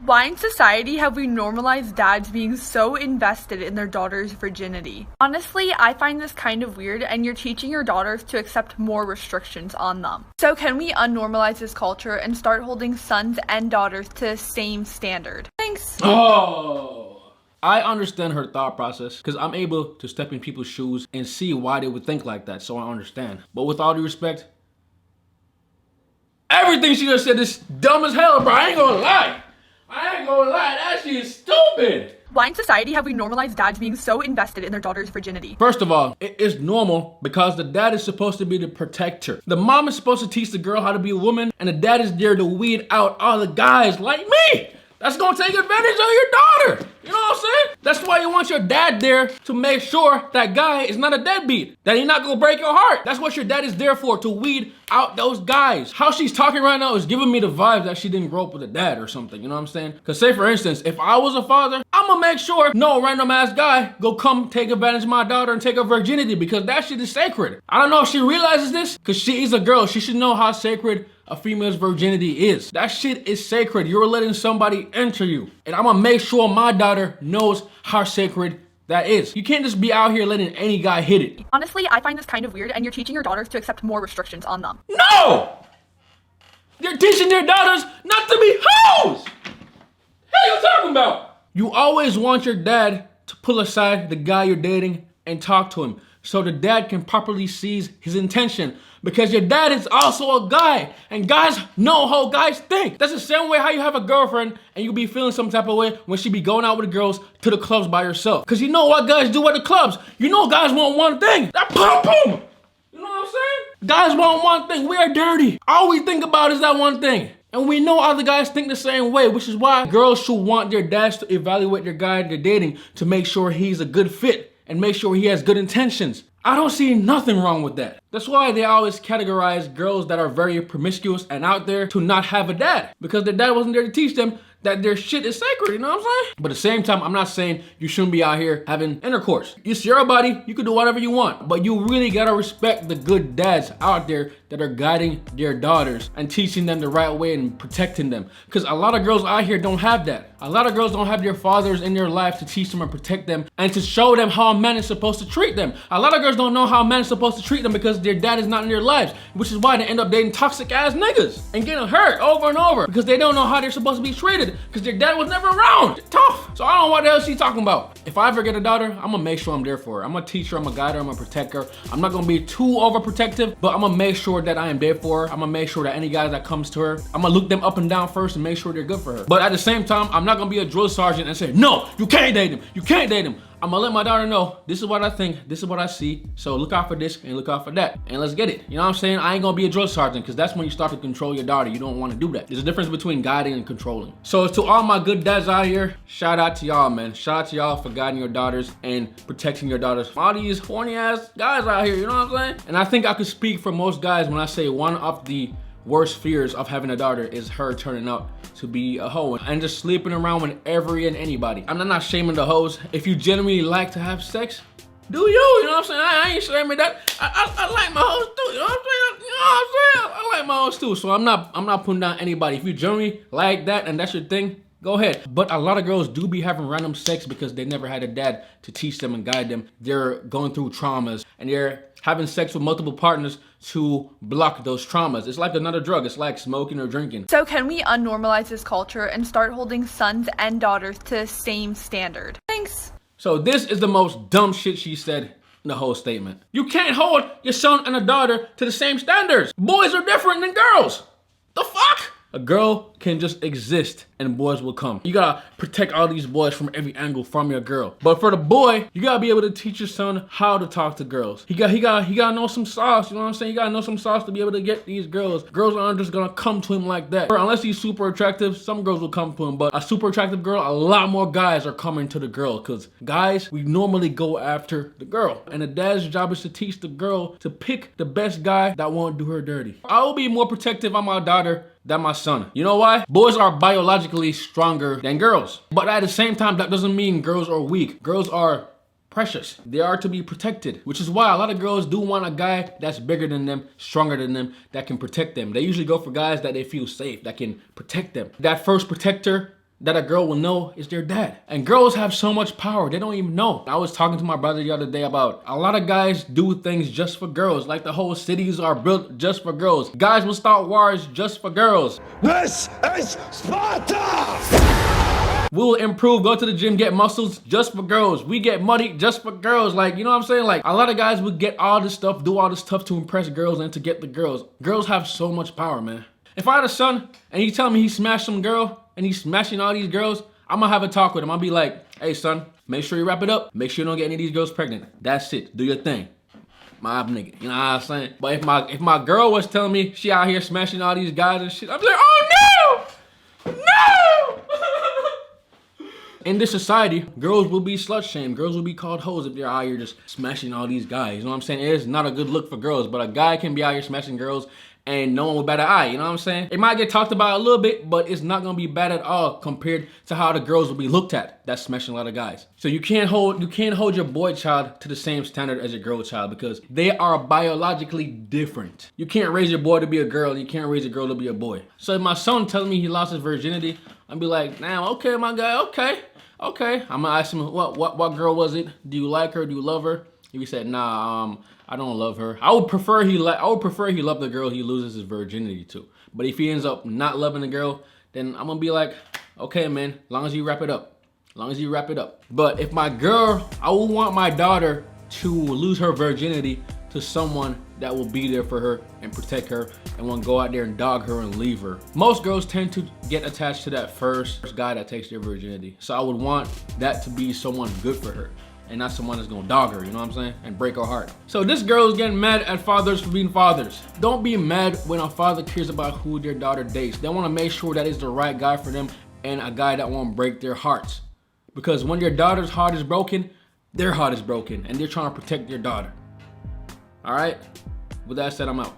Why in society have we normalized dads being so invested in their daughter's virginity? Honestly, I find this kind of weird, and you're teaching your daughters to accept more restrictions on them. So can we unnormalize this culture and start holding sons and daughters to the same standard? Thanks. Oh, I understand her thought process because I'm able to step in people's shoes and see why they would think like that, so I understand. But with all due respect, everything she just said is dumb as hell, bro. I ain't gonna lie, that shit is stupid. Why in society have we normalized dads being so invested in their daughter's virginity? First of all, it is normal because the dad is supposed to be the protector. The mom is supposed to teach the girl how to be a woman, and the dad is there to weed out all the guys like me that's gonna take advantage of your daughter. You know what I'm saying? That's why you want your dad there, to make sure that guy is not a deadbeat, that he's not gonna break your heart. That's what your dad is there for, to weed out those guys. How she's talking right now is giving me the vibe that she didn't grow up with a dad or something, you know what I'm saying? Because say for instance, if I was a father, I'm gonna make sure no random ass guy go come take advantage of my daughter and take her virginity, because that shit is sacred. I don't know if she realizes this, because she is a girl. She should know how sacred a female's virginity is. That shit is sacred. You're letting somebody enter you. And I'm gonna make sure my daughter knows how sacred that is. You can't just be out here letting any guy hit it. Honestly, I find this kind of weird, and you're teaching your daughters to accept more restrictions on them. No! You're teaching your daughters not to be hoes! What are you talking about? You always want your dad to pull aside the guy you're dating and talk to him, so the dad can properly seize his intention. Because your dad is also a guy, and guys know how guys think. That's the same way how you have a girlfriend and you be feeling some type of way when she be going out with the girls to the clubs by herself. Because you know what guys do at the clubs. You know guys want one thing. That pum-pum. You know what I'm saying? Guys want one thing. We are dirty. All we think about is that one thing. And we know other guys think the same way, which is why girls should want their dads to evaluate their guy they're dating to make sure he's a good fit and make sure he has good intentions. I don't see nothing wrong with that. That's why they always categorize girls that are very promiscuous and out there to not have a dad, because their dad wasn't there to teach them that their shit is sacred, you know what I'm saying? But at the same time, I'm not saying you shouldn't be out here having intercourse. It's your body, you can do whatever you want, but you really gotta respect the good dads out there that are guiding their daughters and teaching them the right way and protecting them. Because a lot of girls out here don't have that. A lot of girls don't have their fathers in their life to teach them and protect them and to show them how a man is supposed to treat them. A lot of girls don't know how a man is supposed to treat them because their dad is not in their lives, which is why they end up dating toxic ass niggas and getting hurt over and over because they don't know how they're supposed to be treated because their dad was never around. It's tough. So I don't know what the hell she's talking about. If I ever get a daughter, I'm gonna make sure I'm there for her. I'm gonna teach her, I'm gonna guide her, I'm gonna protect her. I'm not gonna be too overprotective, but I'm gonna make sure that I am there for her. I'm gonna make sure that any guy that comes to her, I'm gonna look them up and down first and make sure they're good for her. But at the same time, I'm not gonna be a drill sergeant and say, no, you can't date him. You can't date him. I'm gonna let my daughter know, this is what I think, this is what I see, so look out for this and look out for that, and let's get it. You know what I'm saying? I ain't gonna be a drill sergeant, because that's when you start to control your daughter. You don't want to do that. There's a difference between guiding and controlling. So to all my good dads out here, shout out to y'all, man. Shout out to y'all for guiding your daughters and protecting your daughters from all these horny ass guys out here, you know what I'm saying? And I think I could speak for most guys when I say one of the worst fears of having a daughter is her turning out to be a hoe and just sleeping around with every and anybody. I'm not shaming the hoes. If you genuinely like to have sex, do you? You know what I'm saying? I ain't shaming that. I like my hoes too. You know what I'm saying? You know what I'm saying? I like my hoes too. So I'm not putting down anybody. If you genuinely like that and that's your thing, go ahead. But a lot of girls do be having random sex because they never had a dad to teach them and guide them. They're going through traumas and they're having sex with multiple partners to block those traumas. It's like another drug. It's like smoking or drinking. So can we unnormalize this culture and start holding sons and daughters to the same standard? Thanks. So this is the most dumb shit she said in the whole statement. You can't hold your son and a daughter to the same standards. Boys are different than girls. The fuck? A girl can just exist and boys will come. You gotta protect all these boys from every angle from your girl. But for the boy, you gotta be able to teach your son how to talk to girls. He gotta know some sauce, you know what I'm saying? You gotta know some sauce to be able to get these girls. Girls aren't just gonna come to him like that. Or unless he's super attractive, some girls will come to him. But a super attractive girl, a lot more guys are coming to the girl. Cause guys, we normally go after the girl. And the dad's job is to teach the girl to pick the best guy that won't do her dirty. I will be more protective on my daughter than my son. You know why? Boys are biologically stronger than girls. But at the same time, that doesn't mean girls are weak. Girls are precious. They are to be protected, which is why a lot of girls do want a guy that's bigger than them, stronger than them, that can protect them. They usually go for guys that they feel safe, that can protect them. That first protector that a girl will know is their dad. And girls have so much power, they don't even know. I was talking to my brother the other day about a lot of guys do things just for girls. Like the whole cities are built just for girls. Guys will start wars just for girls. This is Sparta! We'll improve, go to the gym, get muscles just for girls. We get money just for girls. Like, you know what I'm saying? Like, a lot of guys would get all this stuff, do all this stuff to impress girls and to get the girls. Girls have so much power, man. If I had a son and he tell me he smashed some girl and he's smashing all these girls, I'm gonna have a talk with him. I'll be like, hey son, make sure you wrap it up. Make sure you don't get any of these girls pregnant. That's it, do your thing. My nigga, you know what I'm saying? But if my girl was telling me she out here smashing all these guys and shit, I'd be like, oh no! No! In this society, girls will be slut shamed. Girls will be called hoes if they're out here just smashing all these guys. You know what I'm saying? It is not a good look for girls, but a guy can be out here smashing girls and no one will bat an eye, you know what I'm saying? It might get talked about a little bit, but it's not gonna be bad at all compared to how the girls will be looked at. That's smashing a lot of guys. So you can't hold your boy child to the same standard as your girl child because they are biologically different. You can't raise your boy to be a girl and you can't raise a girl to be a boy. So if my son tells me he lost his virginity, I'll be like, damn, okay, my guy, okay. I'm gonna ask him, what girl was it? Do you like her? Do you love her? If he said, nah, I don't love her. I would prefer he loved the girl he loses his virginity to. But if he ends up not loving the girl, then I'm gonna be like, okay, man, as long as you wrap it up. But if my girl, I would want my daughter to lose her virginity to someone that will be there for her and protect her and won't go out there and dog her and leave her. Most girls tend to get attached to that first guy that takes their virginity. So I would want that to be someone good for her and not someone that's gonna dog her, you know what I'm saying? And break her heart. So this girl is getting mad at fathers for being fathers. Don't be mad when a father cares about who their daughter dates. They wanna make sure that it's the right guy for them and a guy that won't break their hearts. Because when your daughter's heart is broken, their heart is broken and they're trying to protect their daughter. All right, with that said, I'm out.